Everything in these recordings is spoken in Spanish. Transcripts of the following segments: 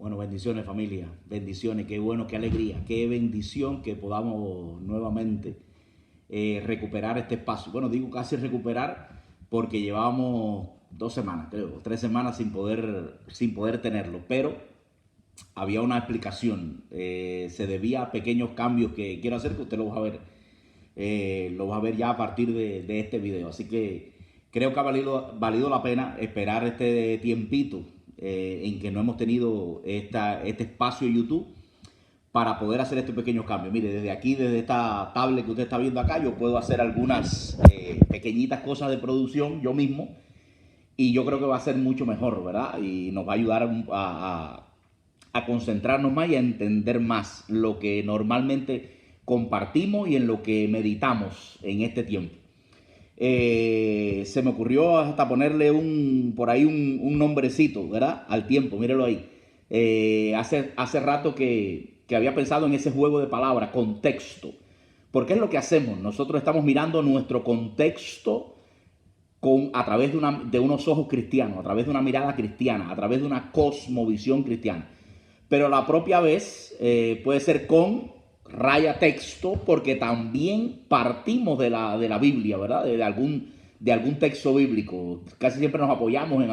Bueno, bendiciones familia, bendiciones, qué bueno, qué alegría, qué bendición que podamos nuevamente recuperar este espacio. Bueno, digo casi recuperar porque llevábamos 2 semanas, creo, 3 semanas sin poder tenerlo, pero había una explicación, se debía a pequeños cambios que quiero hacer que usted lo va a ver, lo va a ver ya a partir de este video. Así que creo que ha valido la pena esperar este tiempito en que no hemos tenido este espacio de YouTube para poder hacer estos pequeños cambios. Mire, desde aquí, desde esta tablet que usted está viendo acá, yo puedo hacer algunas pequeñitas cosas de producción yo mismo y yo creo que va a ser mucho mejor, ¿verdad? Y nos va a ayudar a concentrarnos más y a entender más lo que normalmente compartimos y en lo que meditamos en este tiempo. Se me ocurrió hasta ponerle por ahí un nombrecito, ¿verdad? Al tiempo, mírelo ahí. Hace rato que había pensado en ese juego de palabras, contexto. Porque es lo que hacemos. Nosotros estamos mirando nuestro contexto a través de unos ojos cristianos, a través de una mirada cristiana, a través de una cosmovisión cristiana. Pero a la propia vez puede ser con raya texto, porque también partimos de la Biblia, ¿verdad? De algún texto bíblico. Casi siempre nos apoyamos en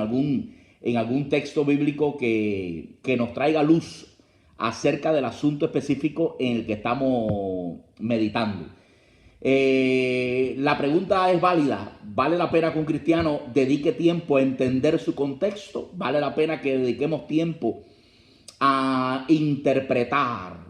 algún texto bíblico que nos traiga luz acerca del asunto específico en el que estamos meditando. La pregunta es válida. ¿Vale la pena que un cristiano dedique tiempo a entender su contexto? ¿Vale la pena que dediquemos tiempo a interpretar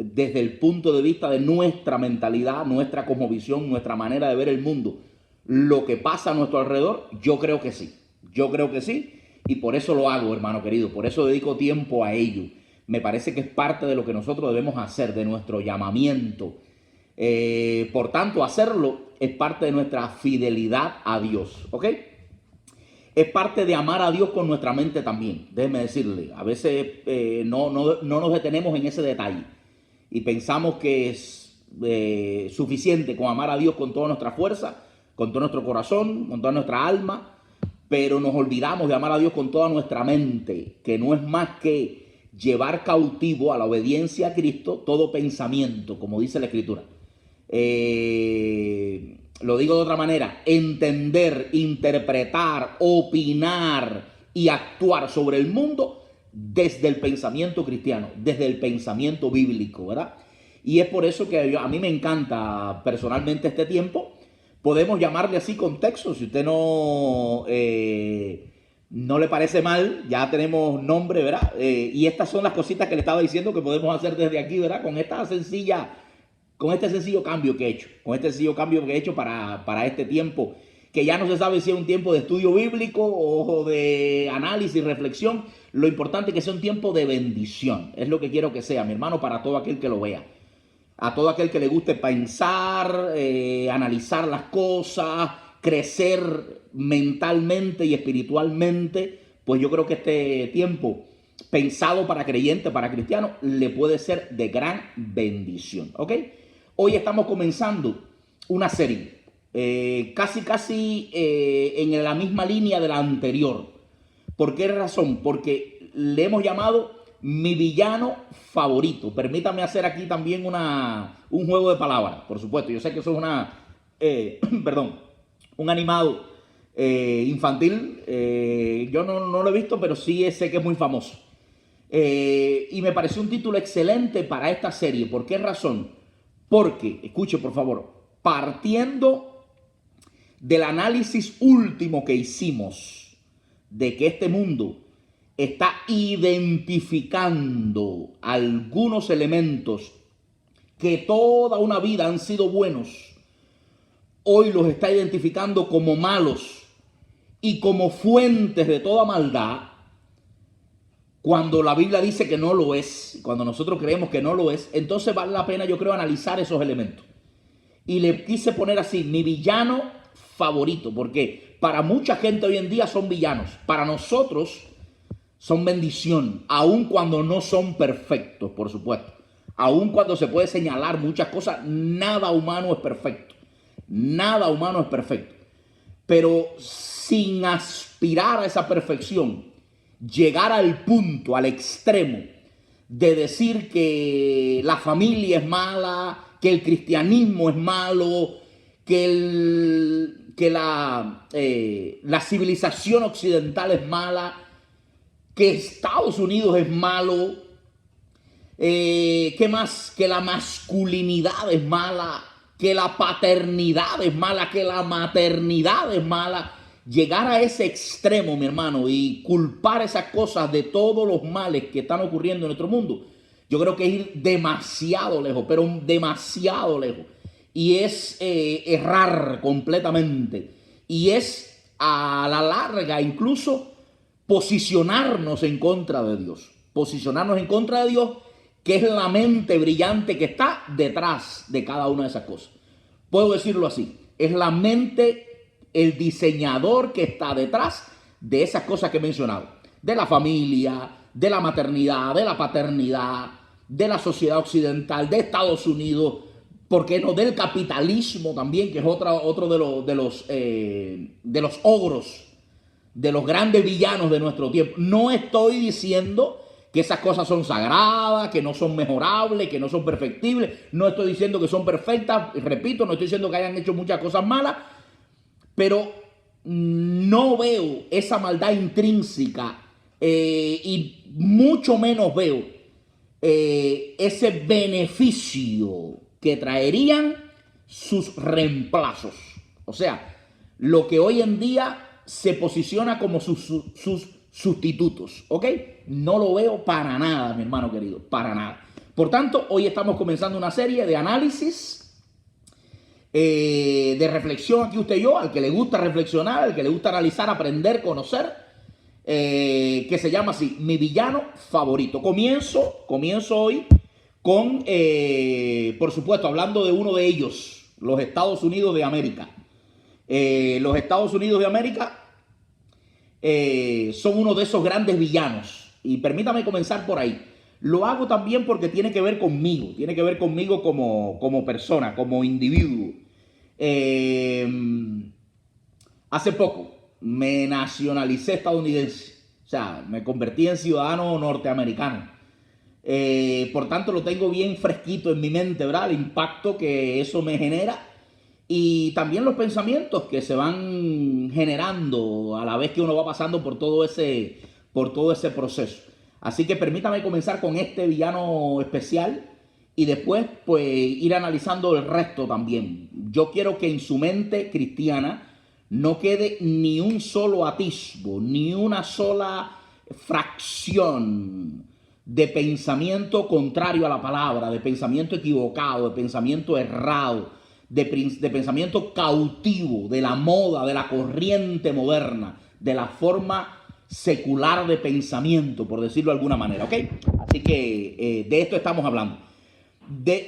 desde el punto de vista de nuestra mentalidad, nuestra cosmovisión, nuestra manera de ver el mundo, lo que pasa a nuestro alrededor? Yo creo que sí. Yo creo que sí. Y por eso lo hago, hermano querido. Por eso dedico tiempo a ello. Me parece que es parte de lo que nosotros debemos hacer, de nuestro llamamiento. Por tanto, hacerlo es parte de nuestra fidelidad a Dios. ¿Ok? Es parte de amar a Dios con nuestra mente también. Déjeme decirle, a veces no nos detenemos en ese detalle y pensamos que es suficiente con amar a Dios con toda nuestra fuerza, con todo nuestro corazón, con toda nuestra alma, pero nos olvidamos de amar a Dios con toda nuestra mente, que no es más que llevar cautivo a la obediencia a Cristo todo pensamiento, como dice la Escritura. Lo digo de otra manera: entender, interpretar, opinar y actuar sobre el mundo desde el pensamiento cristiano, desde el pensamiento bíblico, ¿verdad? Y es por eso que a mí me encanta personalmente este tiempo. Podemos llamarle así contexto. Si usted no le parece mal, ya tenemos nombre, ¿verdad? Y estas son las cositas que le estaba diciendo que podemos hacer desde aquí, ¿verdad? Con este sencillo cambio que he hecho, para este tiempo, que ya no se sabe si es un tiempo de estudio bíblico o de análisis, reflexión. Lo importante es que sea un tiempo de bendición. Es lo que quiero que sea, mi hermano, para todo aquel que lo vea. A todo aquel que le guste pensar, analizar las cosas, crecer mentalmente y espiritualmente, pues yo creo que este tiempo, pensado para creyentes, para cristianos, le puede ser de gran bendición. ¿Ok? Hoy estamos comenzando una serie, casi en la misma línea de la anterior. ¿Por qué razón? Porque le hemos llamado mi villano favorito. Permítame hacer aquí también un juego de palabras, por supuesto. Yo sé que eso es un animado infantil. Yo no lo he visto, pero sí sé que es muy famoso. Y me pareció un título excelente para esta serie. ¿Por qué razón? Porque, escuche por favor, partiendo del análisis último que hicimos de que este mundo está identificando algunos elementos que toda una vida han sido buenos, hoy los está identificando como malos y como fuentes de toda maldad, cuando la Biblia dice que no lo es, cuando nosotros creemos que no lo es. Entonces vale la pena, yo creo, analizar esos elementos. Y le quise poner así: mi villano favorito, porque para mucha gente hoy en día son villanos. Para nosotros son bendición, aun cuando no son perfectos, por supuesto. Aun cuando se puede señalar muchas cosas, nada humano es perfecto. Nada humano es perfecto. Pero sin aspirar a esa perfección llegar al punto, al extremo, de decir que la familia es mala, que el cristianismo es malo, que la civilización occidental es mala, que Estados Unidos es malo, ¿qué más? Que la masculinidad es mala, que la paternidad es mala, que la maternidad es mala. Llegar a ese extremo, mi hermano, y culpar esas cosas de todos los males que están ocurriendo en nuestro mundo, yo creo que es ir demasiado lejos, pero demasiado lejos. Y es errar completamente. Y es a la larga incluso posicionarnos en contra de Dios. Posicionarnos en contra de Dios, que es la mente brillante que está detrás de cada una de esas cosas. Puedo decirlo así, es la mente, el diseñador que está detrás de esas cosas que he mencionado. De la familia, de la maternidad, de la paternidad, de la sociedad occidental, de Estados Unidos, ¿por qué no? Del capitalismo también, que es otro de los ogros, de los grandes villanos de nuestro tiempo. No estoy diciendo que esas cosas son sagradas, que no son mejorables, que no son perfectibles. No estoy diciendo que son perfectas, repito, no estoy diciendo que hayan hecho muchas cosas malas, pero no veo esa maldad intrínseca y mucho menos veo ese beneficio que traerían sus reemplazos. O sea, lo que hoy en día se posiciona como sus sustitutos, ¿ok? No lo veo para nada, mi hermano querido, para nada. Por tanto, hoy estamos comenzando una serie de análisis, de reflexión aquí usted y yo, al que le gusta reflexionar, al que le gusta analizar, aprender, conocer, que se llama así, Mi Villano Favorito. Comienzo hoy con, por supuesto, hablando de uno de ellos, los Estados Unidos de América. Los Estados Unidos de América son uno de esos grandes villanos. Y permítame comenzar por ahí. Lo hago también porque tiene que ver conmigo como persona, como individuo. Hace poco me nacionalicé estadounidense, o sea, me convertí en ciudadano norteamericano. Por tanto, lo tengo bien fresquito en mi mente, ¿verdad? El impacto que eso me genera y también los pensamientos que se van generando a la vez que uno va pasando por todo ese proceso. Así que permítame comenzar con este villano especial y después pues ir analizando el resto también. Yo quiero que en su mente cristiana no quede ni un solo atisbo, ni una sola fracción de pensamiento contrario a la palabra, de pensamiento equivocado, de pensamiento errado, de pensamiento cautivo de la moda, de la corriente moderna, de la forma secular de pensamiento, por decirlo de alguna manera, ¿ok? Así que de esto estamos hablando. ¿De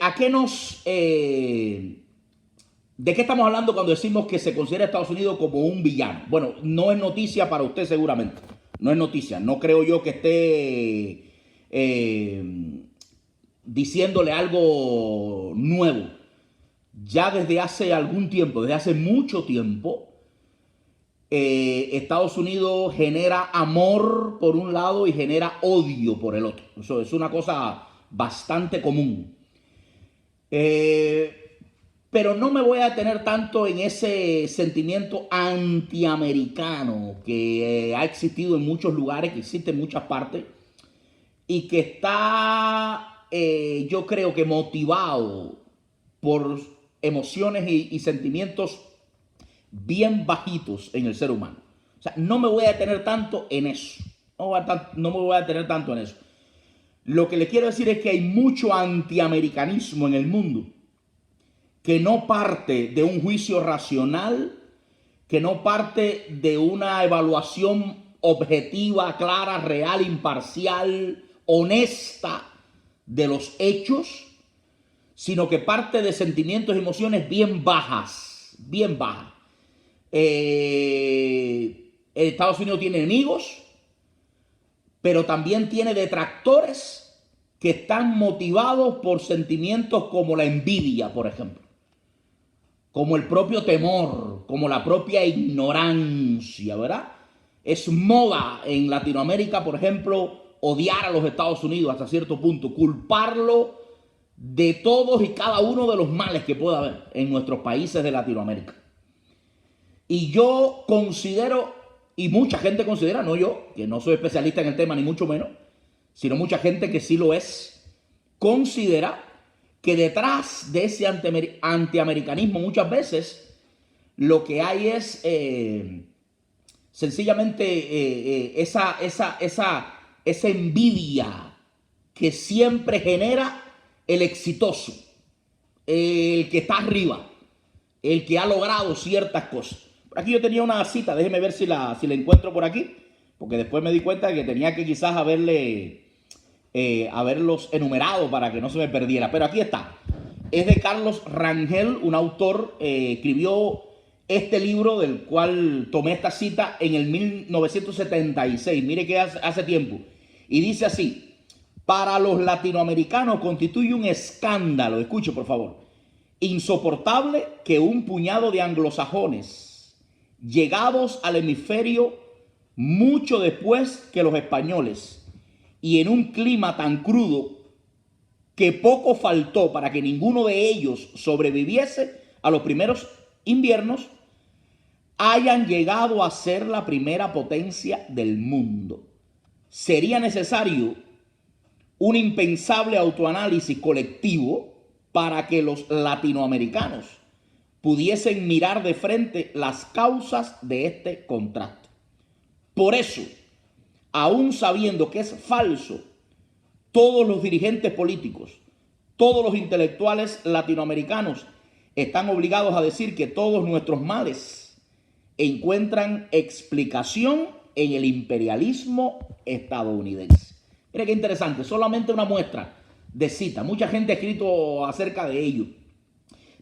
qué estamos hablando cuando decimos que se considera a Estados Unidos como un villano? Bueno, no es noticia para usted seguramente. No es noticia. No creo yo que esté diciéndole algo nuevo. Ya desde hace algún tiempo, desde hace mucho tiempo, Estados Unidos genera amor por un lado y genera odio por el otro. Eso es una cosa bastante común. Pero no me voy a detener tanto en ese sentimiento antiamericano que ha existido en muchos lugares, que existe en muchas partes y que está, yo creo que motivado por emociones y sentimientos bien bajitos en el ser humano. O sea, no me voy a detener tanto en eso. No me voy a detener tanto en eso. Lo que le quiero decir es que hay mucho antiamericanismo en el mundo que no parte de un juicio racional, que no parte de una evaluación objetiva, clara, real, imparcial, honesta de los hechos, sino que parte de sentimientos y emociones bien bajas, bien bajas. Estados Unidos tiene enemigos, pero también tiene detractores que están motivados por sentimientos como la envidia, por ejemplo, como el propio temor, como la propia ignorancia, ¿verdad? Es moda en Latinoamérica, por ejemplo, odiar a los Estados Unidos hasta cierto punto, culparlo de todos y cada uno de los males que pueda haber en nuestros países de Latinoamérica. Y yo considero, y mucha gente considera, no yo, que no soy especialista en el tema ni mucho menos, sino mucha gente que sí lo es, considera que detrás de ese antiamericanismo muchas veces lo que hay es sencillamente esa envidia que siempre genera el exitoso, el que está arriba, el que ha logrado ciertas cosas. Por aquí yo tenía una cita, déjeme ver si la encuentro por aquí, porque después me di cuenta de que tenía que quizás haberlos enumerado para que no se me perdiera. Pero aquí está. Es de Carlos Rangel, un autor, escribió este libro del cual tomé esta cita en el 1976. Mire que hace tiempo. Y dice así: para los latinoamericanos constituye un escándalo, escuche por favor, insoportable que un puñado de anglosajones llegados al hemisferio mucho después que los españoles y en un clima tan crudo que poco faltó para que ninguno de ellos sobreviviese a los primeros inviernos, hayan llegado a ser la primera potencia del mundo. Sería necesario un impensable autoanálisis colectivo para que los latinoamericanos pudiesen mirar de frente las causas de este contraste. Por eso, aún sabiendo que es falso, todos los dirigentes políticos, todos los intelectuales latinoamericanos están obligados a decir que todos nuestros males encuentran explicación en el imperialismo estadounidense. Mire qué interesante, solamente una muestra de cita. Mucha gente ha escrito acerca de ello,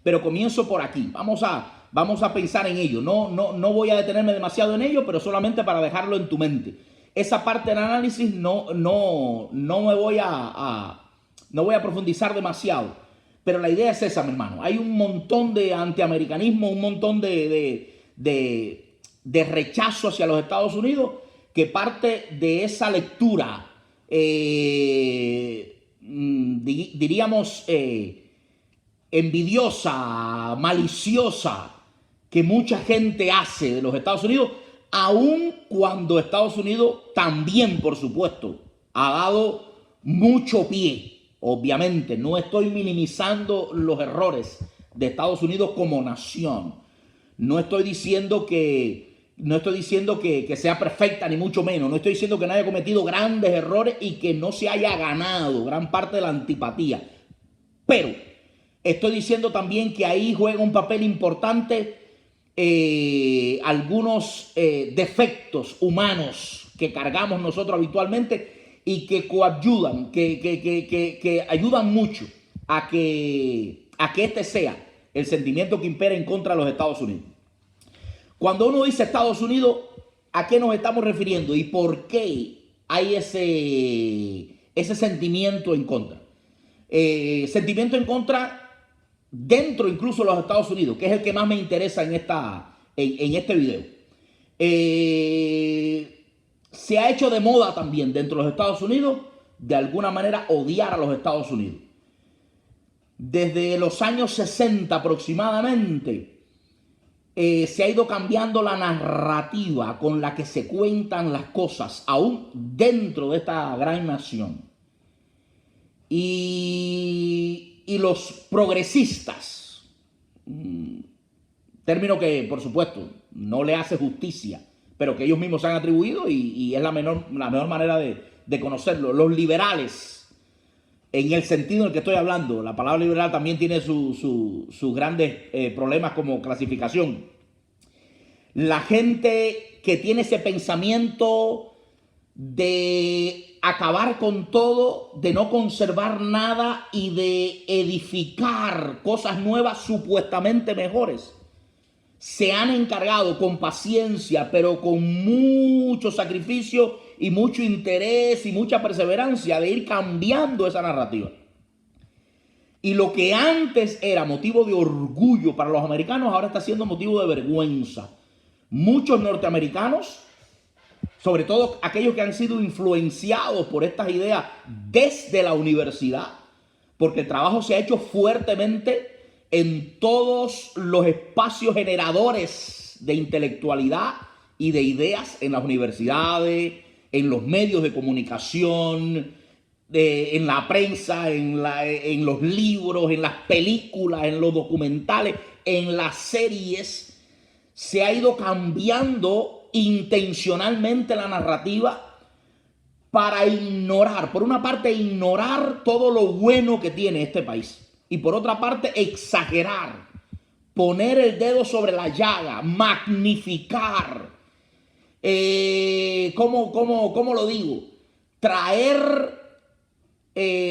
pero comienzo por aquí. Vamos a pensar en ello. No voy a detenerme demasiado en ello, pero solamente para dejarlo en tu mente. Esa parte del análisis no me voy a profundizar demasiado, pero la idea es esa, mi hermano. Hay un montón de antiamericanismo, un montón de rechazo hacia los Estados Unidos que parte de esa lectura, diríamos, envidiosa, maliciosa, que mucha gente hace de los Estados Unidos, aun cuando Estados Unidos también, por supuesto, ha dado mucho pie. Obviamente, no estoy minimizando los errores de Estados Unidos como nación. No estoy diciendo que sea perfecta, ni mucho menos. No estoy diciendo que no haya cometido grandes errores y que no se haya ganado gran parte de la antipatía. Pero estoy diciendo también que ahí juega un papel importante algunos defectos humanos que cargamos nosotros habitualmente y que coayudan, que ayudan mucho a que este sea el sentimiento que impera en contra de los Estados Unidos. Cuando uno dice Estados Unidos, ¿a qué nos estamos refiriendo y por qué hay ese sentimiento en contra? Sentimiento en contra dentro incluso de los Estados Unidos, que es el que más me interesa en este video. Se ha hecho de moda también dentro de los Estados Unidos, de alguna manera, odiar a los Estados Unidos. Desde los años 60 aproximadamente, se ha ido cambiando la narrativa con la que se cuentan las cosas, aún dentro de esta gran nación. Y los progresistas, término que por supuesto no le hace justicia, pero que ellos mismos se han atribuido y es la mejor manera de conocerlo. Los liberales, en el sentido en el que estoy hablando, la palabra liberal también tiene sus grandes problemas como clasificación. La gente que tiene ese pensamiento de acabar con todo, de no conservar nada y de edificar cosas nuevas supuestamente mejores, se han encargado con paciencia, pero con mucho sacrificio y mucho interés y mucha perseverancia de ir cambiando esa narrativa. Y lo que antes era motivo de orgullo para los americanos, ahora está siendo motivo de vergüenza. Muchos norteamericanos sobre todo aquellos que han sido influenciados por estas ideas desde la universidad, porque el trabajo se ha hecho fuertemente en todos los espacios generadores de intelectualidad y de ideas en las universidades, en los medios de comunicación, en la prensa, en los libros, en las películas, en los documentales, en las series. Se ha ido cambiando intencionalmente la narrativa para ignorar, por una parte, ignorar todo lo bueno que tiene este país y por otra parte, exagerar, poner el dedo sobre la llaga, magnificar, ¿cómo lo digo? Traer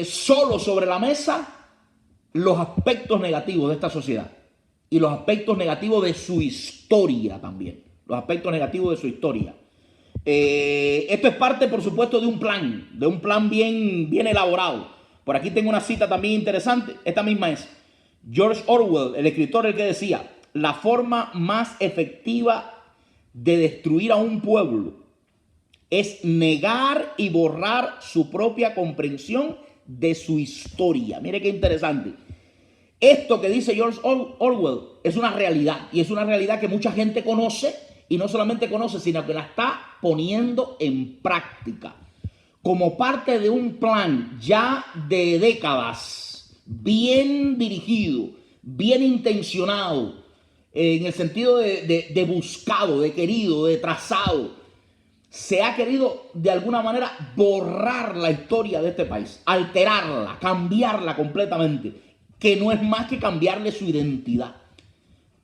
solo sobre la mesa los aspectos negativos de esta sociedad y los aspectos negativos de su historia también, los aspectos negativos de su historia. Esto es parte, por supuesto, de un plan bien elaborado. Por aquí tengo una cita también interesante. Esta misma es George Orwell, el escritor, el que decía: la forma más efectiva de destruir a un pueblo es negar y borrar su propia comprensión de su historia. Mire qué interesante. Esto que dice George Orwell es una realidad, y es una realidad que mucha gente conoce, y no solamente conoce, sino que la está poniendo en práctica como parte de un plan ya de décadas, bien dirigido, bien intencionado, en el sentido de buscado, de querido, de trazado. Se ha querido de alguna manera borrar la historia de este país, alterarla, cambiarla completamente, que no es más que cambiarle su identidad.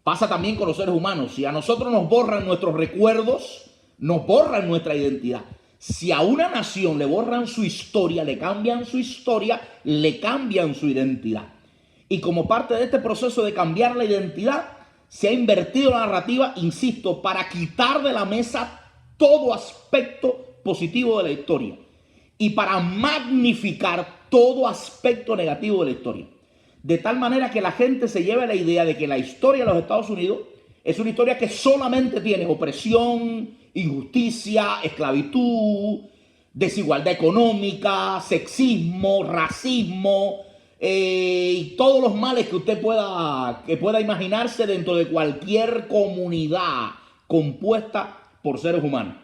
Pasa también con los seres humanos. Si a nosotros nos borran nuestros recuerdos, nos borran nuestra identidad. Si a una nación le borran su historia, le cambian su historia, le cambian su identidad. Y como parte de este proceso de cambiar la identidad, se ha invertido la narrativa, insisto, para quitar de la mesa todo aspecto positivo de la historia y para magnificar todo aspecto negativo de la historia. De tal manera que la gente se lleve la idea de que la historia de los Estados Unidos es una historia que solamente tiene opresión, injusticia, esclavitud, desigualdad económica, sexismo, racismo y todos los males que usted pueda imaginarse dentro de cualquier comunidad compuesta por seres humanos.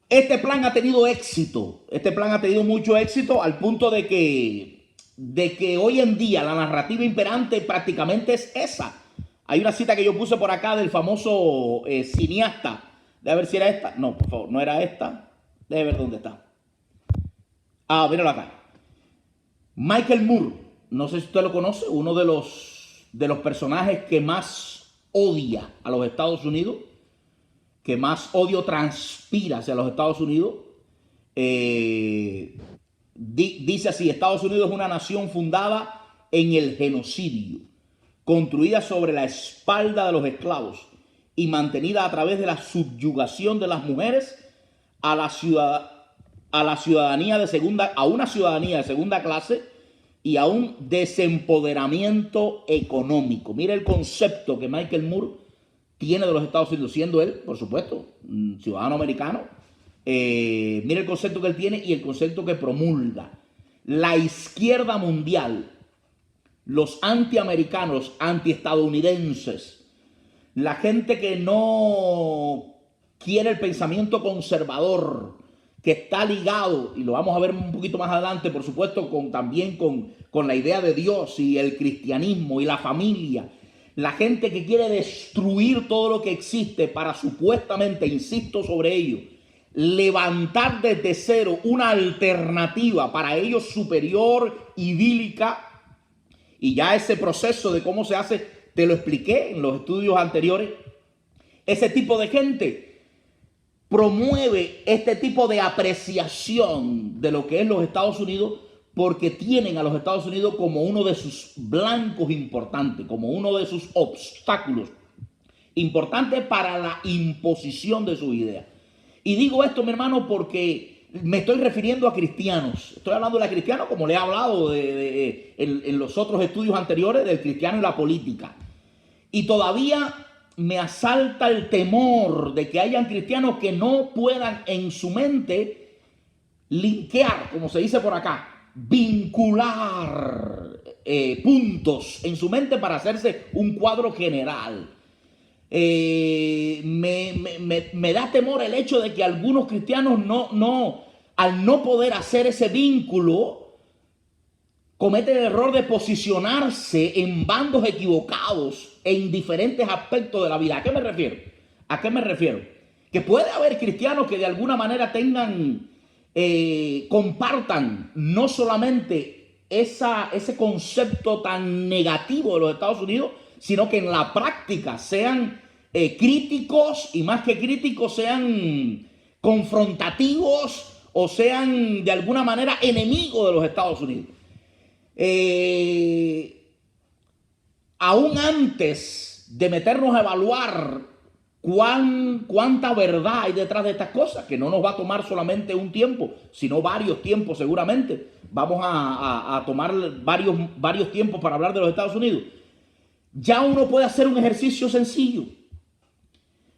Este plan ha tenido éxito, este plan ha tenido mucho éxito al punto de que hoy en día la narrativa imperante prácticamente es esa. Hay una cita que yo puse por acá del famoso cineasta. Déjame ver si era esta. No, por favor, no era esta. Déjame ver dónde está. Ah, míralo acá. Michael Moore, no sé si usted lo conoce, uno de los personajes que más odia a los Estados Unidos, que más odio transpira hacia los Estados Unidos. Dice así: Estados Unidos es una nación fundada en el genocidio, construida sobre la espalda de los esclavos y mantenida a través de la subyugación de las mujeres a una ciudadanía de segunda clase y a un desempoderamiento económico. Mire el concepto que Michael Moore tiene de los Estados Unidos, siendo él, por supuesto, un ciudadano americano. Mire el concepto que él tiene y el concepto que promulga. La izquierda mundial, los antiamericanos, antiestadounidenses, la gente que no quiere el pensamiento conservador, que está ligado, y lo vamos a ver un poquito más adelante, por supuesto, también con la idea de Dios y el cristianismo y la familia. La gente que quiere destruir todo lo que existe para supuestamente, insisto sobre ello, levantar desde cero una alternativa para ellos superior, idílica. Y ya ese proceso de cómo se hace, te lo expliqué en los estudios anteriores. Ese tipo de gente promueve este tipo de apreciación de lo que es los Estados Unidos, porque tienen a los Estados Unidos como uno de sus blancos importantes, como uno de sus obstáculos importantes para la imposición de sus ideas. Y digo esto, mi hermano, porque me estoy refiriendo a cristianos. Estoy hablando de la cristiana como le he hablado en los otros estudios anteriores del cristiano y la política. Y todavía me asalta el temor de que hayan cristianos que no puedan en su mente linkear, como se dice por acá, vincular puntos en su mente para hacerse un cuadro general. Me da temor el hecho de que algunos cristianos al no poder hacer ese vínculo, cometen el error de posicionarse en bandos equivocados en diferentes aspectos de la vida. ¿A qué me refiero? ¿A qué me refiero? Que puede haber cristianos que de alguna manera compartan no solamente ese concepto tan negativo de los Estados Unidos, sino que en la práctica sean críticos, y más que críticos sean confrontativos o sean de alguna manera enemigos de los Estados Unidos. Aún antes de meternos a evaluar cuánta verdad hay detrás de estas cosas, que no nos va a tomar solamente un tiempo, sino varios tiempos seguramente. Vamos a tomar varios tiempos para hablar de los Estados Unidos. Ya uno puede hacer un ejercicio sencillo.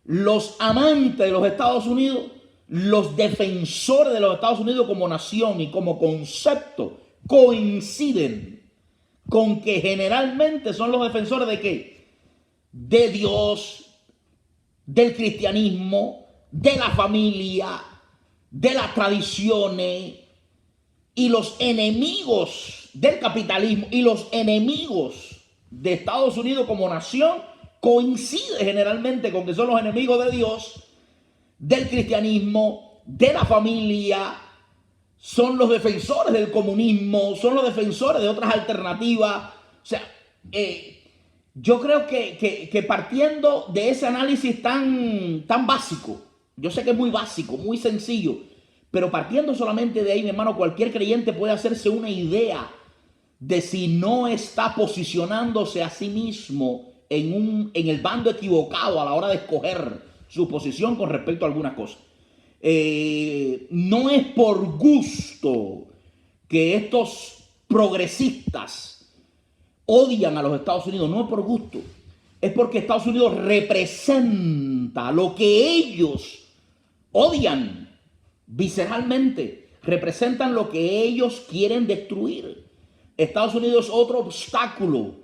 Los amantes de los Estados Unidos, los defensores de los Estados Unidos como nación y como concepto, coinciden con que generalmente son los defensores ¿de qué? De Dios, del cristianismo, de la familia, de las tradiciones, y los enemigos del capitalismo y los enemigos de Estados Unidos como nación coinciden generalmente con que son los enemigos de Dios, del cristianismo, de la familia, son los defensores del comunismo, son los defensores de otras alternativas. O sea, yo creo que partiendo de ese análisis tan básico, yo sé que es muy básico, muy sencillo, pero partiendo solamente de ahí, mi hermano, cualquier creyente puede hacerse una idea de si no está posicionándose a sí mismo en el bando equivocado a la hora de escoger su posición con respecto a algunas cosas. No es por gusto que estos progresistas odian a los Estados Unidos, no es por gusto, es porque Estados Unidos representa lo que ellos odian visceralmente, representan lo que ellos quieren destruir. Estados Unidos es otro obstáculo,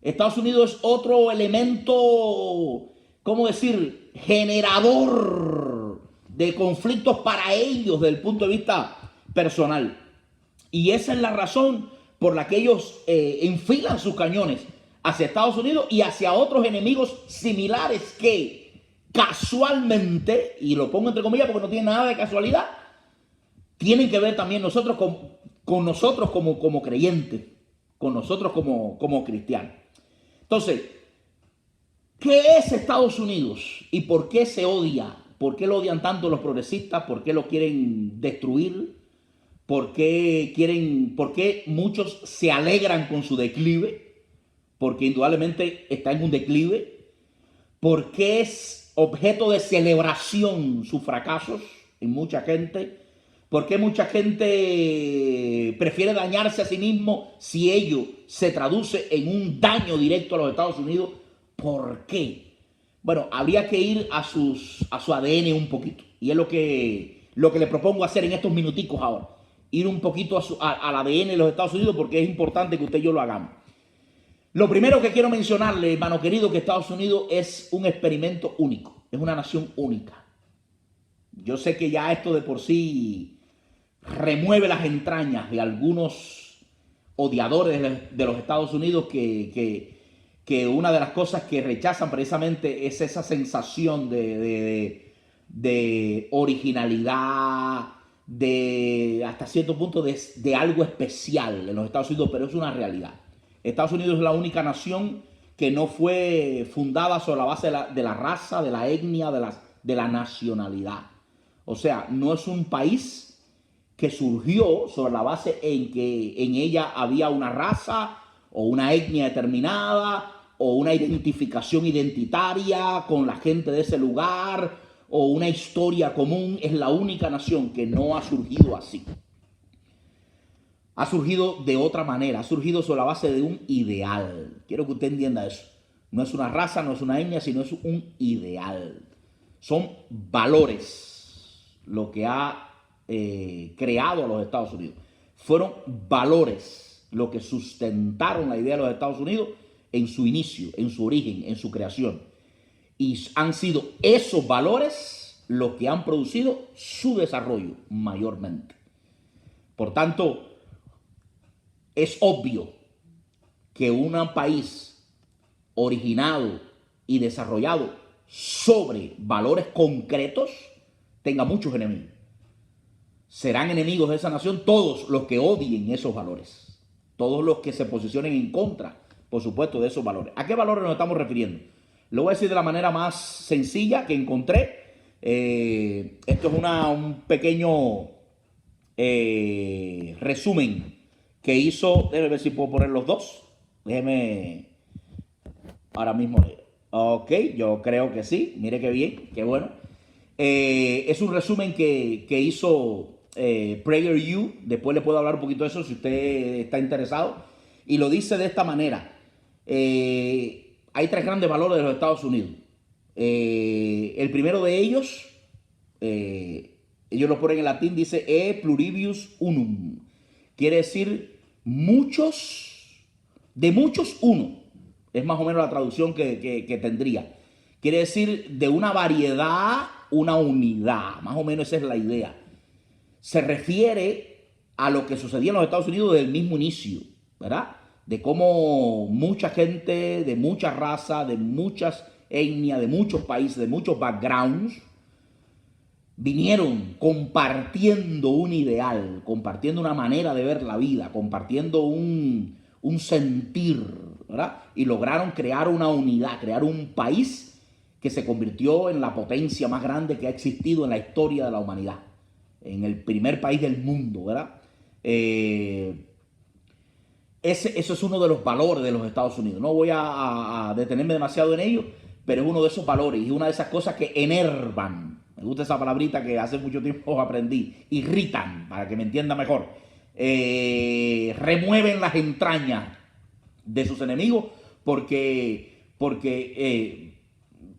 Estados Unidos es otro elemento, ¿cómo decir?, generador de conflictos para ellos desde el punto de vista personal. Y esa es la razón por la que ellos enfilan sus cañones hacia Estados Unidos y hacia otros enemigos similares que casualmente, y lo pongo entre comillas porque no tiene nada de casualidad, tienen que ver también con nosotros como creyentes, con nosotros como cristianos. Entonces, ¿qué es Estados Unidos y por qué se odia? ¿Por qué lo odian tanto los progresistas? ¿Por qué lo quieren destruir? ¿Por qué muchos se alegran con su declive? Porque indudablemente está en un declive. ¿Por qué es objeto de celebración sus fracasos en mucha gente? ¿Por qué mucha gente prefiere dañarse a sí mismo si ello se traduce en un daño directo a los Estados Unidos? ¿Por qué? Bueno, habría que ir a su ADN un poquito. Y es lo que le propongo hacer en estos minuticos ahora. Ir un poquito al ADN de los Estados Unidos, porque es importante que usted y yo lo hagamos. Lo primero que quiero mencionarle, hermano querido, que Estados Unidos es un experimento único. Es una nación única. Yo sé que ya esto de por sí remueve las entrañas de algunos odiadores de los Estados Unidos que una de las cosas que rechazan precisamente es esa sensación de originalidad, hasta cierto punto de algo especial en los Estados Unidos, pero es una realidad. Estados Unidos es la única nación que no fue fundada sobre la base de la raza, de la etnia, de la nacionalidad. O sea, no es un país que surgió sobre la base en que en ella había una raza o una etnia determinada o una identificación identitaria con la gente de ese lugar o una historia común. Es la única nación que no ha surgido así. Ha surgido de otra manera, ha surgido sobre la base de un ideal. Quiero que usted entienda eso. No es una raza, no es una etnia, sino es un ideal. Son valores lo que ha creado a los Estados Unidos. Fueron valores lo que sustentaron la idea de los Estados Unidos en su inicio, en su origen, en su creación. Y han sido esos valores los que han producido su desarrollo mayormente. Por tanto, es obvio que un país originado y desarrollado sobre valores concretos tenga muchos enemigos. Serán enemigos de esa nación todos los que odien esos valores, todos los que se posicionen en contra, por supuesto, de esos valores. ¿A qué valores nos estamos refiriendo? Lo voy a decir de la manera más sencilla que encontré. Esto es un pequeño resumen que hizo. Déjame ver si puedo poner los dos. Déjeme ahora mismo. Ok, yo creo que sí. Mire qué bien, qué bueno. Es un resumen que hizo PragerU. Después le puedo hablar un poquito de eso si usted está interesado. Y lo dice de esta manera. Hay tres grandes valores de los Estados Unidos. El primero de ellos, ellos lo ponen en latín, dice e pluribus unum. Quiere decir de muchos uno. Es más o menos la traducción que tendría. Quiere decir de una variedad, una unidad. Más o menos esa es la idea. Se refiere a lo que sucedía en los Estados Unidos desde el mismo inicio, ¿verdad? De cómo mucha gente de muchas razas, de muchas etnias, de muchos países, de muchos backgrounds, vinieron compartiendo un ideal, compartiendo una manera de ver la vida, compartiendo un sentir, ¿verdad? Y lograron crear una unidad, crear un país que se convirtió en la potencia más grande que ha existido en la historia de la humanidad, en el primer país del mundo, ¿verdad? Eso es uno de los valores de los Estados Unidos. No voy a detenerme demasiado en ello, pero es uno de esos valores y una de esas cosas que enervan. Me gusta esa palabrita que hace mucho tiempo aprendí. Irritan, para que me entienda mejor. Remueven las entrañas de sus enemigos porque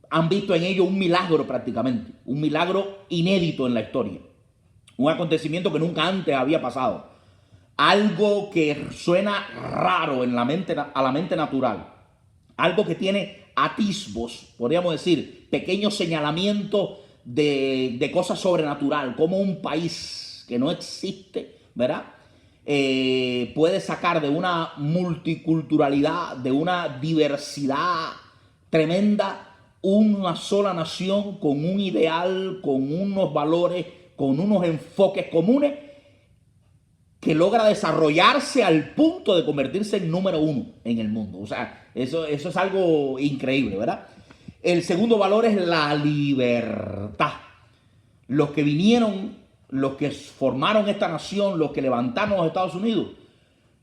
han visto en ello un milagro prácticamente. Un milagro inédito en la historia. Un acontecimiento que nunca antes había pasado. Algo que suena raro en a la mente natural. Algo que tiene atisbos, podríamos decir, pequeños señalamientos de cosas sobrenatural, como un país que no existe, ¿verdad? Puede sacar de una multiculturalidad, de una diversidad tremenda, una sola nación con un ideal, con unos valores, con unos enfoques comunes, que logra desarrollarse al punto de convertirse en número uno en el mundo. O sea, eso es algo increíble, ¿verdad? El segundo valor es la libertad. Los que vinieron, los que formaron esta nación, los que levantaron los Estados Unidos,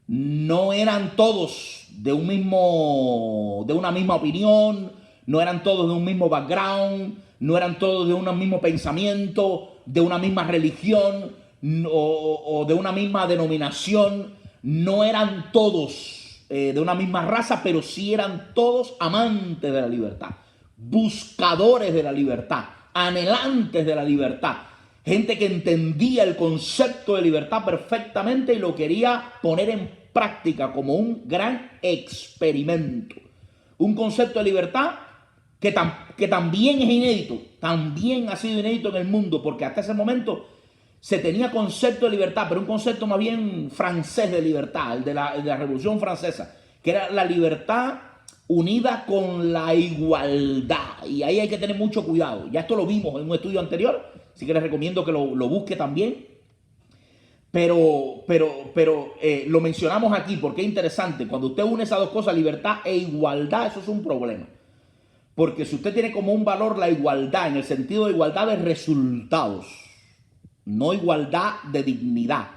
no eran todos de una misma opinión, no eran todos de un mismo background, no eran todos de un mismo pensamiento, de una misma religión, o de una misma denominación. No eran todos de una misma raza, pero sí eran todos amantes de la libertad, buscadores de la libertad, anhelantes de la libertad, gente que entendía el concepto de libertad perfectamente y lo quería poner en práctica como un gran experimento. Un concepto de libertad que también es inédito, también ha sido inédito en el mundo, porque hasta ese momento se tenía concepto de libertad, pero un concepto más bien francés de libertad, el de la Revolución Francesa, que era la libertad unida con la igualdad. Y ahí hay que tener mucho cuidado. Ya esto lo vimos en un estudio anterior, así que les recomiendo que lo busque también. Pero lo mencionamos aquí porque es interesante. Cuando usted une esas dos cosas, libertad e igualdad, eso es un problema. Porque si usted tiene como un valor la igualdad, en el sentido de igualdad de resultados, no igualdad de dignidad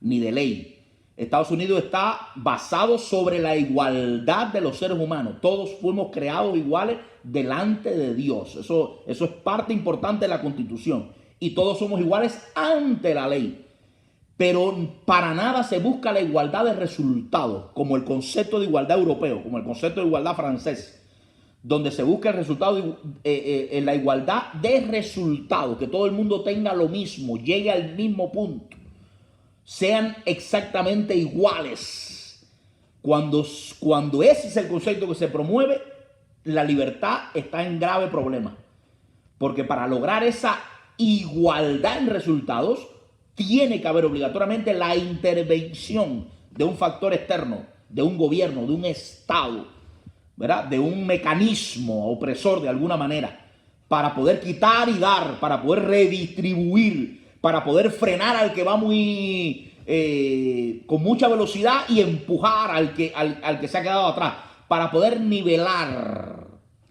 ni de ley. Estados Unidos está basado sobre la igualdad de los seres humanos. Todos fuimos creados iguales delante de Dios. Eso es parte importante de la Constitución. Y todos somos iguales ante la ley. Pero para nada se busca la igualdad de resultados, como el concepto de igualdad europeo, como el concepto de igualdad francés. donde se busca el resultado, en la igualdad de resultados, que todo el mundo tenga lo mismo, llegue al mismo punto, sean exactamente iguales. Cuando ese es el concepto que se promueve, la libertad está en grave problema. Porque para lograr esa igualdad en resultados, tiene que haber obligatoriamente la intervención de un factor externo, de un gobierno, de un Estado, ¿verdad? De un mecanismo opresor de alguna manera, para poder quitar y dar, para poder redistribuir, para poder frenar al que va con mucha velocidad y empujar al que se ha quedado atrás, para poder nivelar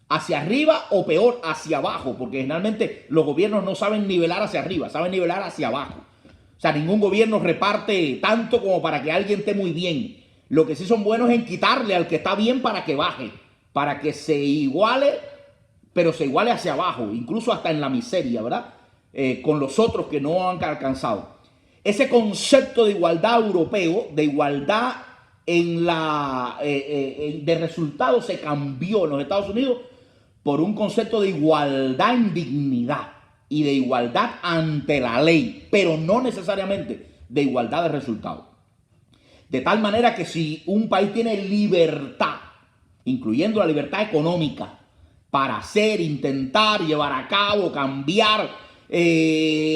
hacia arriba o peor hacia abajo, porque generalmente los gobiernos no saben nivelar hacia arriba, saben nivelar hacia abajo. O sea, ningún gobierno reparte tanto como para que alguien esté muy bien. Lo que sí son buenos es en quitarle al que está bien para que baje, para que se iguale, pero se iguale hacia abajo, incluso hasta en la miseria, ¿verdad? Con los otros que no han alcanzado. Ese concepto de igualdad europeo, de igualdad de resultados, se cambió en los Estados Unidos por un concepto de igualdad en dignidad y de igualdad ante la ley, pero no necesariamente de igualdad de resultados. De tal manera que si un país tiene libertad, incluyendo la libertad económica, para hacer, intentar, llevar a cabo, cambiar,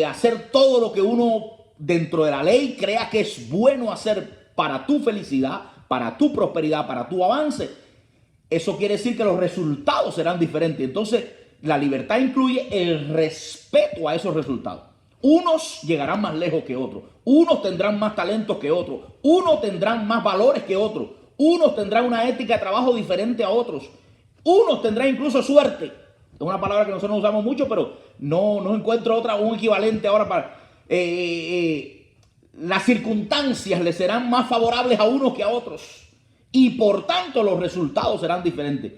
hacer todo lo que uno dentro de la ley crea que es bueno hacer para tu felicidad, para tu prosperidad, para tu avance, eso quiere decir que los resultados serán diferentes. Entonces, la libertad incluye el respeto a esos resultados. Unos llegarán más lejos que otros. Unos tendrán más talentos que otros. Unos tendrán más valores que otros. Unos tendrán una ética de trabajo diferente a otros. Unos tendrán incluso suerte. Es una palabra que nosotros no usamos mucho, pero no encuentro un equivalente ahora para... las circunstancias les serán más favorables a unos que a otros. Y por tanto los resultados serán diferentes.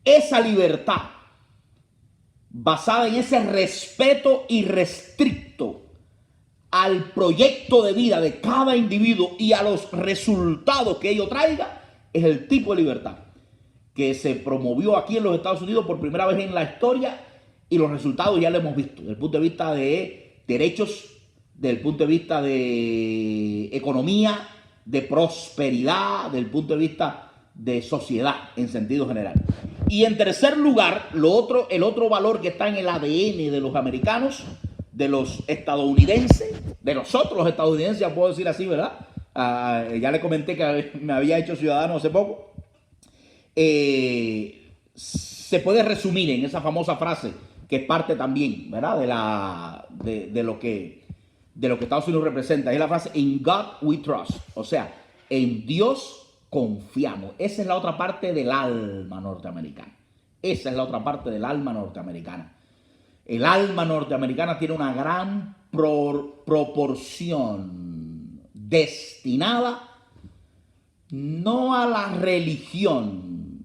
Esa libertad basada en ese respeto irrestricto al proyecto de vida de cada individuo y a los resultados que ello traiga, es el tipo de libertad que se promovió aquí en los Estados Unidos por primera vez en la historia, y los resultados ya lo hemos visto desde el punto de vista de derechos, desde el punto de vista de economía, de prosperidad, desde el punto de vista de sociedad en sentido general. Y en tercer lugar, el otro valor que está en el ADN de los americanos, de los estadounidenses, de nosotros los estadounidenses, ya puedo decir así, ¿verdad? Ya le comenté que me había hecho ciudadano hace poco. Se puede resumir en esa famosa frase que es parte también, ¿verdad? De lo que Estados Unidos representa. Es la frase "In God we trust", o sea, en Dios confiamos. Esa es la otra parte del alma norteamericana. Esa es la otra parte del alma norteamericana. El alma norteamericana tiene una gran proporción destinada no a la religión.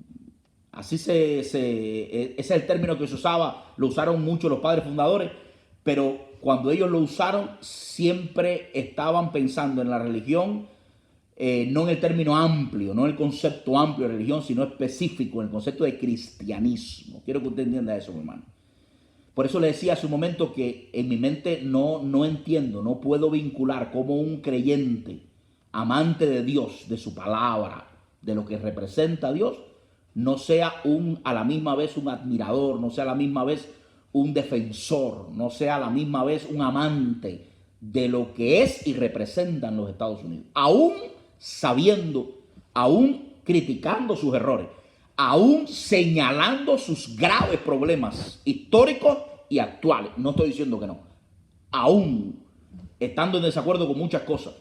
Así ese es el término que se usaba, lo usaron mucho los padres fundadores, pero cuando ellos lo usaron siempre estaban pensando en la religión, no en el término amplio, no en el concepto amplio de religión, sino específico, en el concepto de cristianismo. Quiero que usted entienda eso, mi hermano. Por eso le decía hace un momento que en mi mente no entiendo, no puedo vincular cómo un creyente, amante de Dios, de su palabra, de lo que representa a Dios, no sea a la misma vez un admirador, no sea a la misma vez un defensor, no sea a la misma vez un amante de lo que es y representan los Estados Unidos. Aún sabiendo, aún criticando sus errores, aún señalando sus graves problemas históricos y actuales. No estoy diciendo que no. Aún estando en desacuerdo con muchas cosas,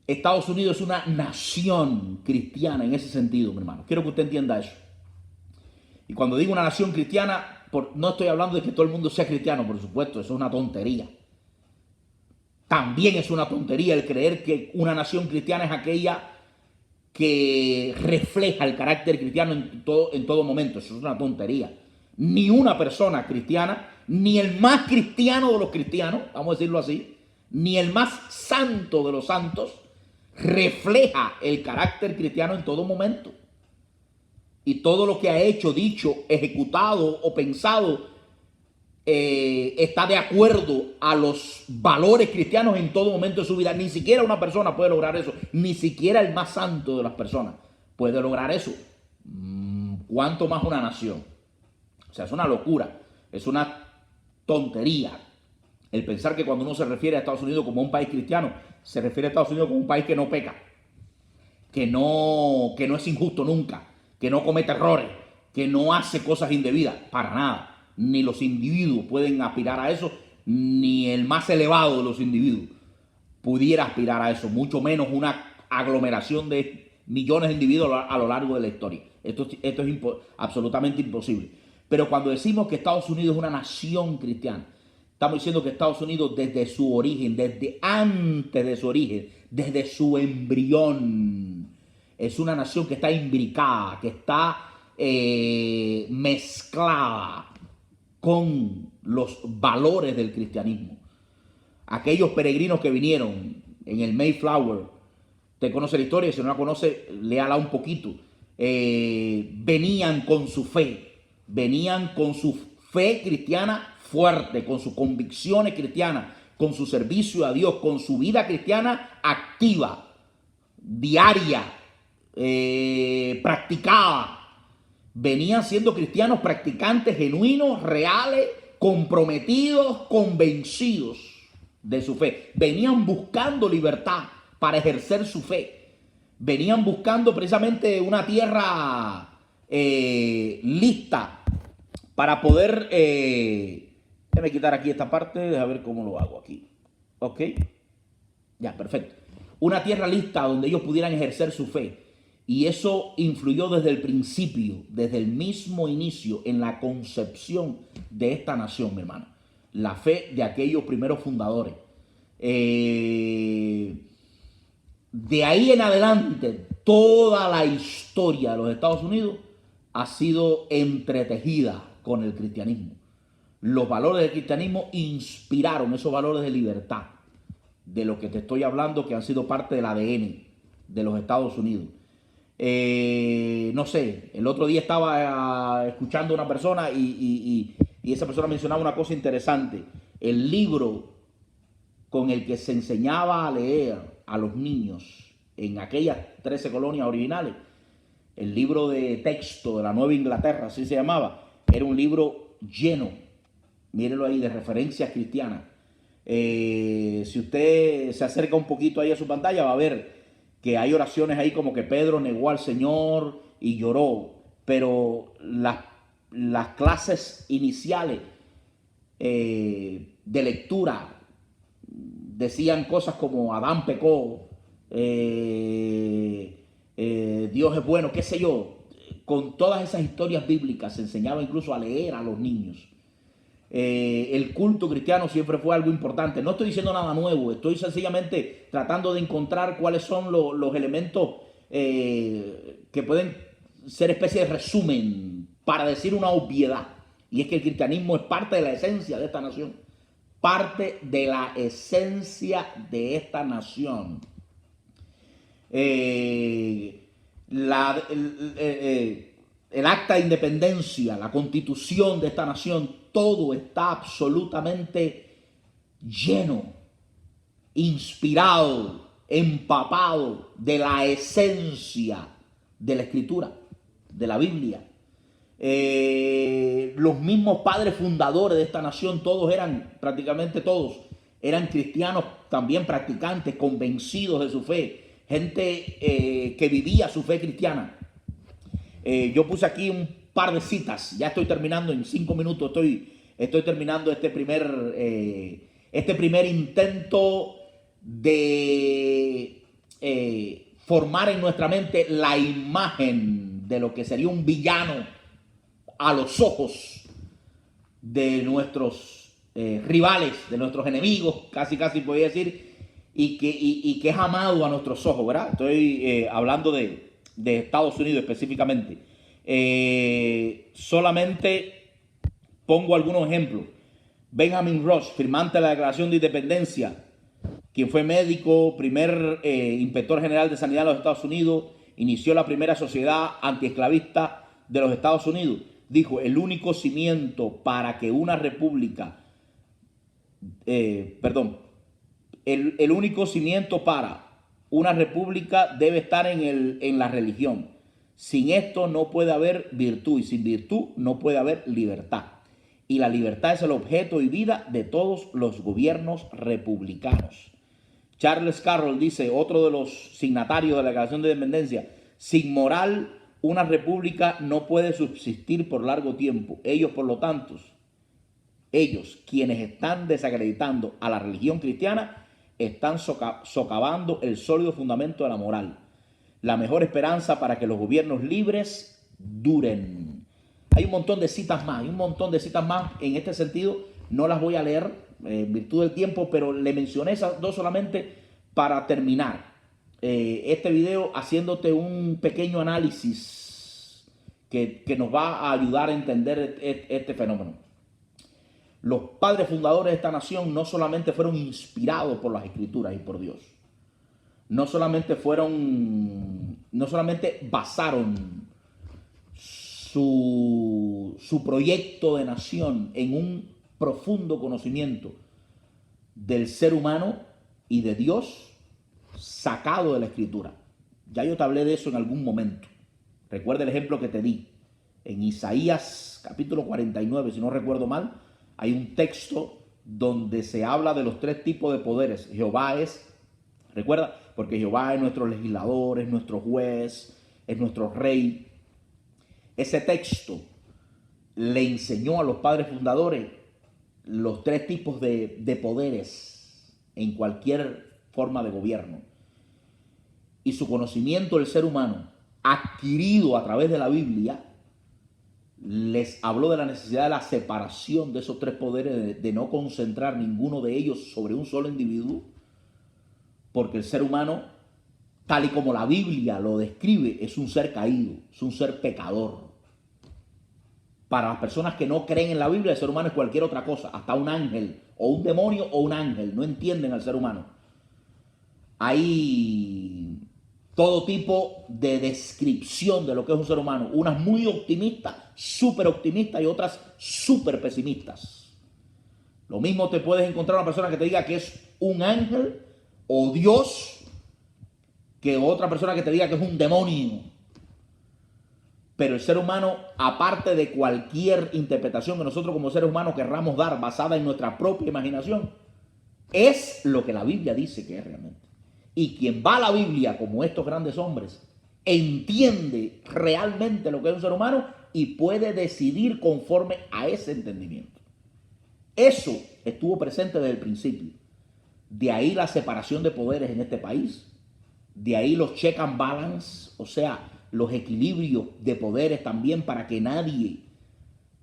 Estados Unidos es una nación cristiana en ese sentido, mi hermano. Quiero que usted entienda eso. Y cuando digo una nación cristiana, no estoy hablando de que todo el mundo sea cristiano, por supuesto, eso es una tontería. También es una tontería el creer que una nación cristiana es aquella que refleja el carácter cristiano en todo momento. Eso es una tontería. Ni una persona cristiana, ni el más cristiano de los cristianos, vamos a decirlo así, ni el más santo de los santos, refleja el carácter cristiano en todo momento. y todo lo que ha hecho, dicho, ejecutado o pensado está de acuerdo a los valores cristianos en todo momento de su vida. Ni siquiera una persona puede lograr eso, ni siquiera el más santo de las personas puede lograr eso. ¿Cuánto más una nación? O sea, es una locura, es una tontería el pensar que cuando uno se refiere a Estados Unidos como un país cristiano, se refiere a Estados Unidos como un país que no peca, que no es injusto nunca, que no comete errores, que no hace cosas indebidas. Para nada. Ni los individuos pueden aspirar a eso, ni el más elevado de los individuos pudiera aspirar a eso, mucho menos una aglomeración de millones de individuos a lo largo de la historia. Esto es absolutamente imposible. Pero cuando decimos que Estados Unidos es una nación cristiana, estamos diciendo que Estados Unidos desde su origen, desde antes de su origen, desde su embrión, es una nación que está imbricada, que está mezclada con los valores del cristianismo. Aquellos peregrinos que vinieron en el Mayflower, usted conoce la historia, si no la conoce, léala un poquito. Venían con su fe cristiana fuerte, con sus convicciones cristianas, con su servicio a Dios, con su vida cristiana activa, diaria, practicada. Venían siendo cristianos practicantes, genuinos, reales, comprometidos, convencidos de su fe. Venían buscando libertad para ejercer su fe. Venían buscando precisamente una tierra lista para poder... déjame quitar aquí esta parte, déjame ver cómo lo hago aquí. Ok, ya, perfecto. Una tierra lista donde ellos pudieran ejercer su fe. Y eso influyó desde el principio, desde el mismo inicio, en la concepción de esta nación, mi hermano. La fe de aquellos primeros fundadores. De ahí en adelante, toda la historia de los Estados Unidos ha sido entretejida con el cristianismo. Los valores del cristianismo inspiraron esos valores de libertad, de lo que te estoy hablando, que han sido parte del ADN de los Estados Unidos. No sé, el otro día estaba escuchando a una persona y esa persona mencionaba una cosa interesante. El libro con el que se enseñaba a leer a los niños en aquellas 13 colonias originales, el libro de texto de la Nueva Inglaterra, así se llamaba, era un libro lleno, mírenlo ahí, de referencias cristianas. Si usted se acerca un poquito ahí a su pantalla, va a ver que hay oraciones ahí como que Pedro negó al Señor y lloró, pero las clases iniciales de lectura decían cosas como Adán pecó, Dios es bueno, qué sé yo. Con todas esas historias bíblicas se enseñaba incluso a leer a los niños. El culto cristiano siempre fue algo importante. No estoy diciendo nada nuevo, estoy sencillamente tratando de encontrar cuáles son los elementos que pueden ser especie de resumen para decir una obviedad. Y es que el cristianismo es parte de la esencia de esta nación. Parte de la esencia de esta nación. El acta de independencia, la constitución de esta nación, todo está absolutamente lleno, inspirado, empapado de la esencia de la Escritura, de la Biblia. Los mismos padres fundadores de esta nación, prácticamente todos, eran cristianos también practicantes, convencidos de su fe, gente que vivía su fe cristiana. Yo puse aquí un par de citas, ya estoy terminando, en 5 minutos estoy terminando este primer intento de formar en nuestra mente la imagen de lo que sería un villano a los ojos de nuestros rivales, de nuestros enemigos, casi podría decir, y que es amado a nuestros ojos, ¿verdad? Estoy hablando de Estados Unidos específicamente. Solamente pongo algunos ejemplos. Benjamin Rush, firmante de la Declaración de Independencia, quien fue médico, primer inspector general de sanidad de los Estados Unidos, inició la primera sociedad antiesclavista de los Estados Unidos, dijo: el único cimiento para que una república, el único cimiento para una república debe estar en la religión. Sin esto no puede haber virtud, y sin virtud no puede haber libertad. Y la libertad es el objeto y vida de todos los gobiernos republicanos. Charles Carroll dice, otro de los signatarios de la Declaración de Independencia: sin moral, una república no puede subsistir por largo tiempo. Ellos, por lo tanto, quienes están desacreditando a la religión cristiana, están socavando el sólido fundamento de la moral, la mejor esperanza para que los gobiernos libres duren. Hay un montón de citas más, en este sentido. No las voy a leer en virtud del tiempo, pero le mencioné esas dos solamente para terminar este video, haciéndote un pequeño análisis que nos va a ayudar a entender este fenómeno. Los padres fundadores de esta nación no solamente fueron inspirados por las Escrituras y por Dios, no solamente basaron su proyecto de nación en un profundo conocimiento del ser humano y de Dios sacado de la Escritura. Ya yo te hablé de eso en algún momento. Recuerda el ejemplo que te di. En Isaías capítulo 49, si no recuerdo mal, hay un texto donde se habla de los tres tipos de poderes. Jehová es, recuerda, porque Jehová es nuestro legislador, es nuestro juez, es nuestro rey. Ese texto le enseñó a los padres fundadores los tres tipos de poderes en cualquier forma de gobierno. Y su conocimiento del ser humano, adquirido a través de la Biblia, les habló de la necesidad de la separación de esos tres poderes, de no concentrar ninguno de ellos sobre un solo individuo, porque el ser humano, tal y como la Biblia lo describe, es un ser caído, es un ser pecador. Para las personas que no creen en la Biblia, el ser humano es cualquier otra cosa, hasta un ángel, o un demonio, o un ángel. No entienden al ser humano. Hay todo tipo de descripción de lo que es un ser humano. Unas muy optimistas, súper optimistas, y otras súper pesimistas. Lo mismo te puedes encontrar una persona que te diga que es un ángel o Dios, que otra persona que te diga que es un demonio. Pero el ser humano, aparte de cualquier interpretación que nosotros como seres humanos querramos dar basada en nuestra propia imaginación, es lo que la Biblia dice que es realmente. Y quien va a la Biblia, como estos grandes hombres, entiende realmente lo que es un ser humano y puede decidir conforme a ese entendimiento. Eso estuvo presente desde el principio. De ahí la separación de poderes en este país. De ahí los check and balance, o sea, los equilibrios de poderes también, para que nadie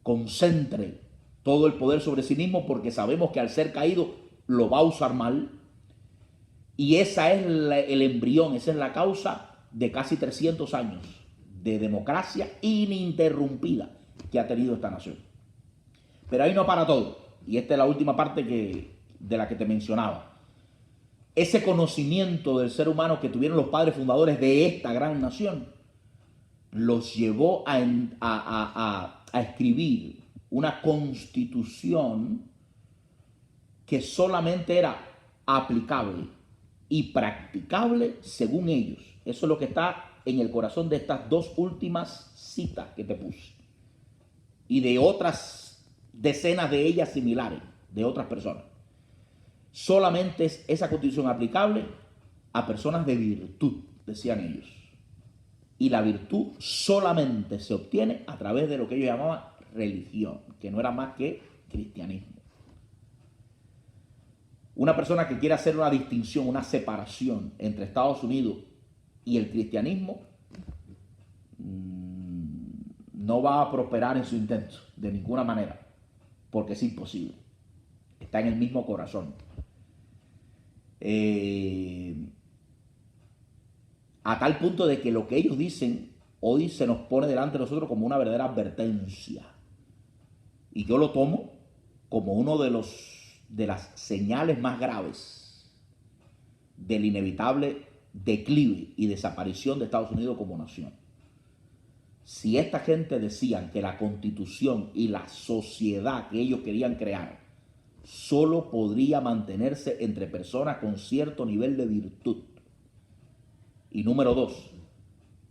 concentre todo el poder sobre sí mismo, porque sabemos que al ser caído lo va a usar mal. Y esa es el embrión, esa es la causa de casi 300 años de democracia ininterrumpida que ha tenido esta nación. Pero ahí no para todo. Y esta es la última parte de la que te mencionaba. Ese conocimiento del ser humano que tuvieron los padres fundadores de esta gran nación los llevó a escribir una constitución que solamente era aplicable y practicable según ellos. Eso es lo que está en el corazón de estas dos últimas citas que te puse. Y de otras decenas de ellas similares, de otras personas. Solamente es esa constitución aplicable a personas de virtud, decían ellos. Y la virtud solamente se obtiene a través de lo que ellos llamaban religión, que no era más que cristianismo. Una persona que quiere hacer una distinción, una separación entre Estados Unidos y el cristianismo, no va a prosperar en su intento de ninguna manera, porque es imposible. Está en el mismo corazón. A tal punto de que lo que ellos dicen hoy se nos pone delante de nosotros como una verdadera advertencia. Y yo lo tomo como uno de las señales más graves del inevitable declive y desaparición de Estados Unidos como nación. Si esta gente decían que la constitución y la sociedad que ellos querían crear solo podría mantenerse entre personas con cierto nivel de virtud, y número dos,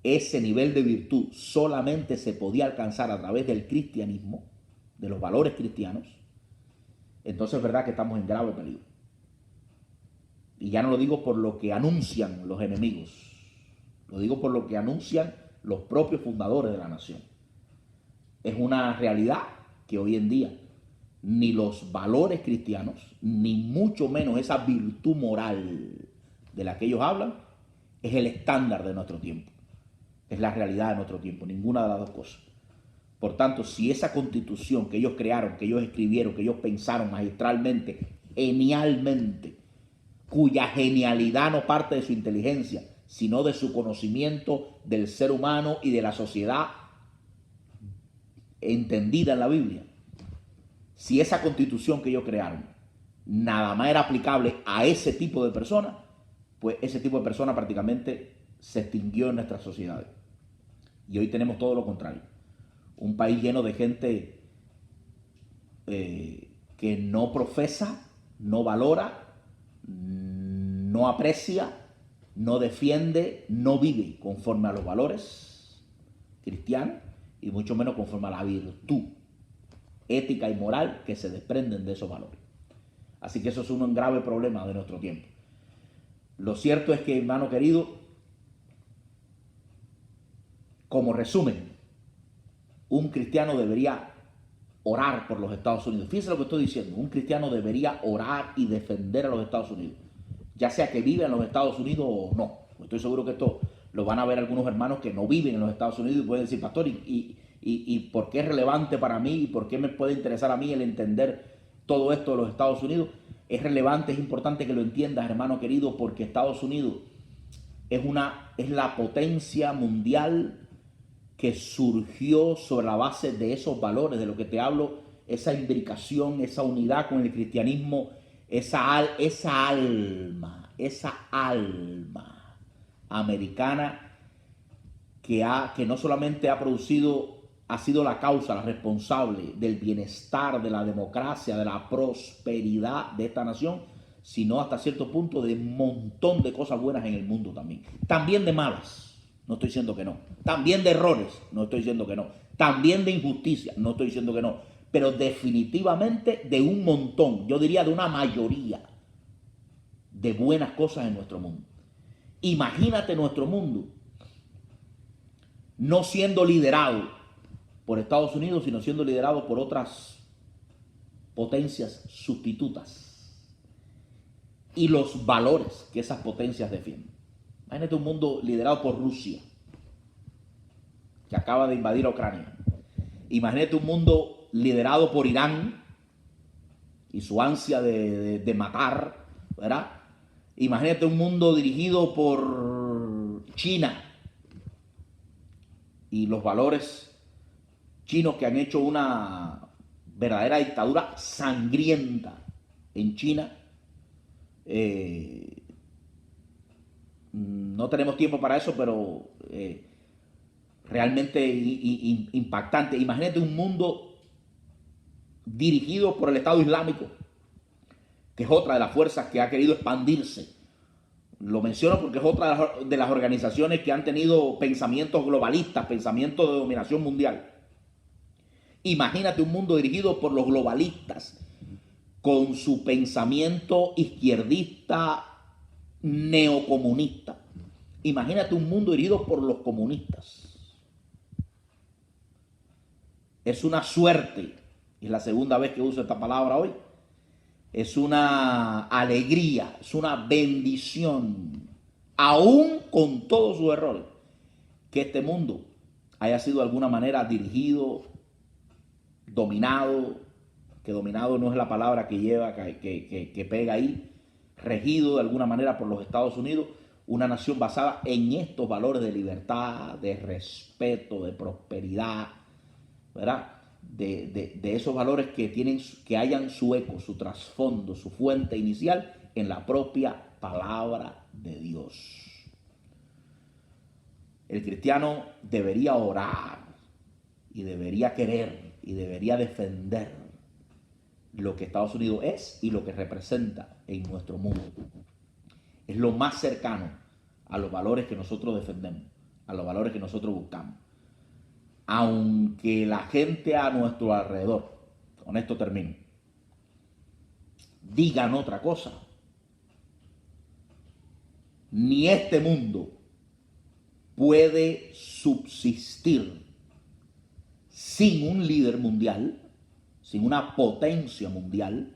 ese nivel de virtud solamente se podía alcanzar a través del cristianismo, de los valores cristianos, entonces es verdad que estamos en grave peligro. Y ya no lo digo por lo que anuncian los enemigos, lo digo por lo que anuncian los propios fundadores de la nación. Es una realidad que hoy en día ni los valores cristianos, ni mucho menos esa virtud moral de la que ellos hablan, es el estándar de nuestro tiempo. Es la realidad de nuestro tiempo, ninguna de las dos cosas. Por tanto, si esa constitución que ellos crearon, que ellos escribieron, que ellos pensaron magistralmente, genialmente, cuya genialidad no parte de su inteligencia, sino de su conocimiento del ser humano y de la sociedad entendida en la Biblia, si esa constitución que ellos crearon nada más era aplicable a ese tipo de personas, pues ese tipo de personas prácticamente se extinguió en nuestras sociedades. Y hoy tenemos todo lo contrario. Un país lleno de gente que no profesa, no valora, no aprecia, no defiende, no vive conforme a los valores cristianos y mucho menos conforme a la virtud ética y moral que se desprenden de esos valores. Así que eso es un grave problema de nuestro tiempo. Lo cierto es que, hermano querido, como resumen, un cristiano debería orar por los Estados Unidos. Fíjense lo que estoy diciendo. Un cristiano debería orar y defender a los Estados Unidos, ya sea que vive en los Estados Unidos o no. Estoy seguro que esto lo van a ver algunos hermanos que no viven en los Estados Unidos y pueden decir, pastor, ¿y por qué es relevante para mí? ¿Y por qué me puede interesar a mí el entender todo esto de los Estados Unidos? Es relevante, es importante que lo entiendas, hermano querido, porque Estados Unidos es la potencia mundial que surgió sobre la base de esos valores, de lo que te hablo, esa imbricación, esa unidad con el cristianismo, esa alma americana que no solamente ha sido la causa, la responsable del bienestar, de la democracia, de la prosperidad de esta nación, sino hasta cierto punto de un montón de cosas buenas en el mundo también. También de malas. No estoy diciendo que no. También de errores, no estoy diciendo que no. También de injusticia, no estoy diciendo que no. Pero definitivamente de un montón, yo diría de una mayoría de buenas cosas en nuestro mundo. Imagínate nuestro mundo no siendo liderado por Estados Unidos, sino siendo liderado por otras potencias sustitutas y los valores que esas potencias defienden. Imagínate un mundo liderado por Rusia, que acaba de invadir a Ucrania. Imagínate un mundo liderado por Irán y su ansia de matar, ¿verdad? Imagínate un mundo dirigido por China y los valores chinos que han hecho una verdadera dictadura sangrienta en China. No tenemos tiempo para eso, pero realmente impactante. Imagínate un mundo dirigido por el Estado Islámico, que es otra de las fuerzas que ha querido expandirse. Lo menciono porque es otra de las organizaciones que han tenido pensamientos globalistas, pensamientos de dominación mundial. Imagínate un mundo dirigido por los globalistas, con su pensamiento izquierdista, neocomunista. Imagínate un mundo dirigido por los comunistas. Es una suerte, es la segunda vez que uso esta palabra hoy, es una alegría, es una bendición, aún con todos sus errores, que este mundo haya sido de alguna manera dirigido, dominado, que dominado no es la palabra que lleva, que pega ahí, regido de alguna manera por los Estados Unidos, una nación basada en estos valores de libertad, de respeto, de prosperidad, ¿verdad? De esos valores que hayan su eco, su trasfondo, su fuente inicial en la propia palabra de Dios. El cristiano debería orar y debería querer y debería defender lo que Estados Unidos es y lo que representa en nuestro mundo. Es lo más cercano a los valores que nosotros defendemos, a los valores que nosotros buscamos. Aunque la gente a nuestro alrededor, con esto termino, digan otra cosa, ni este mundo puede subsistir sin un líder mundial, sin una potencia mundial,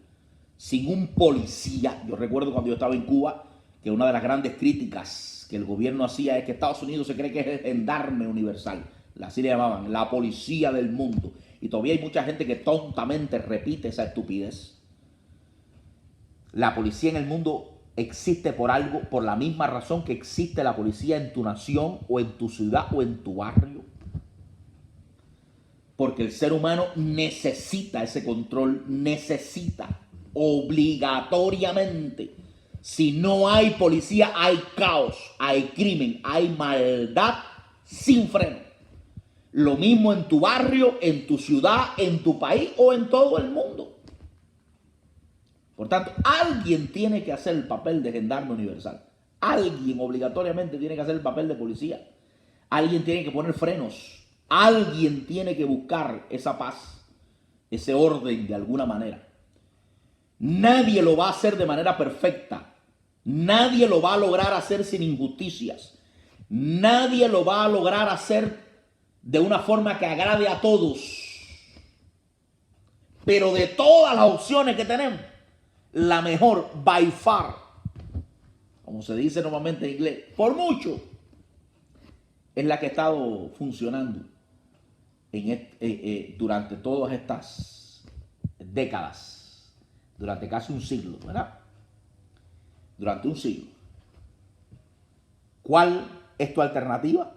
sin un policía. Yo recuerdo cuando yo estaba en Cuba que una de las grandes críticas que el gobierno hacía es que Estados Unidos se cree que es el gendarme universal. Así le llamaban, la policía del mundo. Y todavía hay mucha gente que tontamente repite esa estupidez. La policía en el mundo existe por algo, por la misma razón que existe la policía en tu nación o en tu ciudad o en tu barrio. Porque el ser humano necesita ese control, necesita obligatoriamente. Si no hay policía, hay caos, hay crimen, hay maldad sin freno. Lo mismo en tu barrio, en tu ciudad, en tu país o en todo el mundo. Por tanto, alguien tiene que hacer el papel de gendarme universal. Alguien obligatoriamente tiene que hacer el papel de policía. Alguien tiene que poner frenos. Alguien tiene que buscar esa paz, ese orden de alguna manera. Nadie lo va a hacer de manera perfecta. Nadie lo va a lograr hacer sin injusticias. Nadie lo va a lograr hacer de una forma que agrade a todos. Pero de todas las opciones que tenemos, la mejor, by far, como se dice normalmente en inglés, por mucho, es la que ha estado funcionando durante todas estas décadas, durante casi un siglo, ¿verdad? Durante un siglo. ¿Cuál es tu alternativa?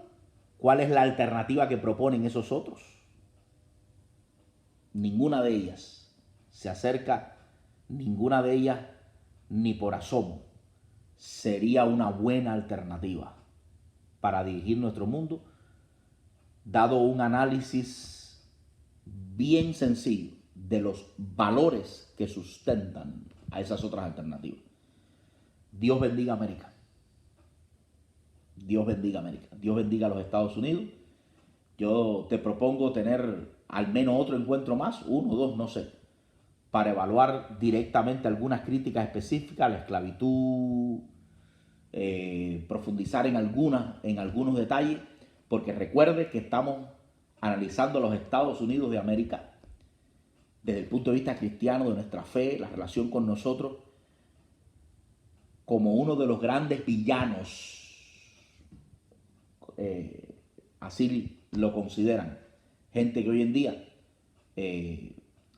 ¿Cuál es la alternativa que proponen esos otros? Ninguna de ellas se acerca, ninguna de ellas ni por asomo sería una buena alternativa para dirigir nuestro mundo, dado un análisis bien sencillo de los valores que sustentan a esas otras alternativas. Dios bendiga a América. Dios bendiga a América. Dios bendiga a los Estados Unidos. Yo te propongo tener al menos otro encuentro más, 1 o 2, no sé, para evaluar directamente algunas críticas específicas a la esclavitud, profundizar en algunos detalles, porque recuerde que estamos analizando los Estados Unidos de América desde el punto de vista cristiano, de nuestra fe, la relación con nosotros, como uno de los grandes villanos, así lo consideran, gente que hoy en día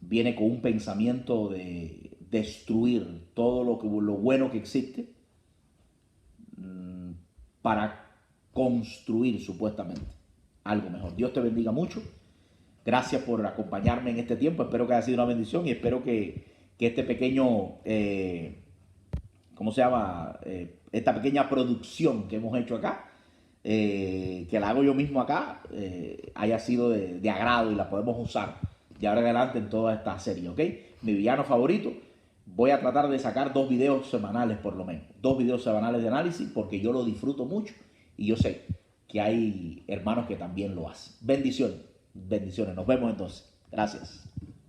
viene con un pensamiento de destruir todo lo bueno que existe para construir supuestamente algo mejor. Dios te bendiga mucho. Gracias por acompañarme en este tiempo. Espero que haya sido una bendición y espero que este pequeño, ¿cómo se llama? Esta pequeña producción que hemos hecho acá, que la hago yo mismo acá, haya sido de agrado y la podemos usar de ahora en adelante en toda esta serie, ¿ok? Mi villano favorito. Voy a tratar de sacar 2 videos semanales por lo menos. 2 videos semanales de análisis porque yo lo disfruto mucho y yo sé que hay hermanos que también lo hacen. Bendiciones. Bendiciones. Nos vemos entonces. Gracias.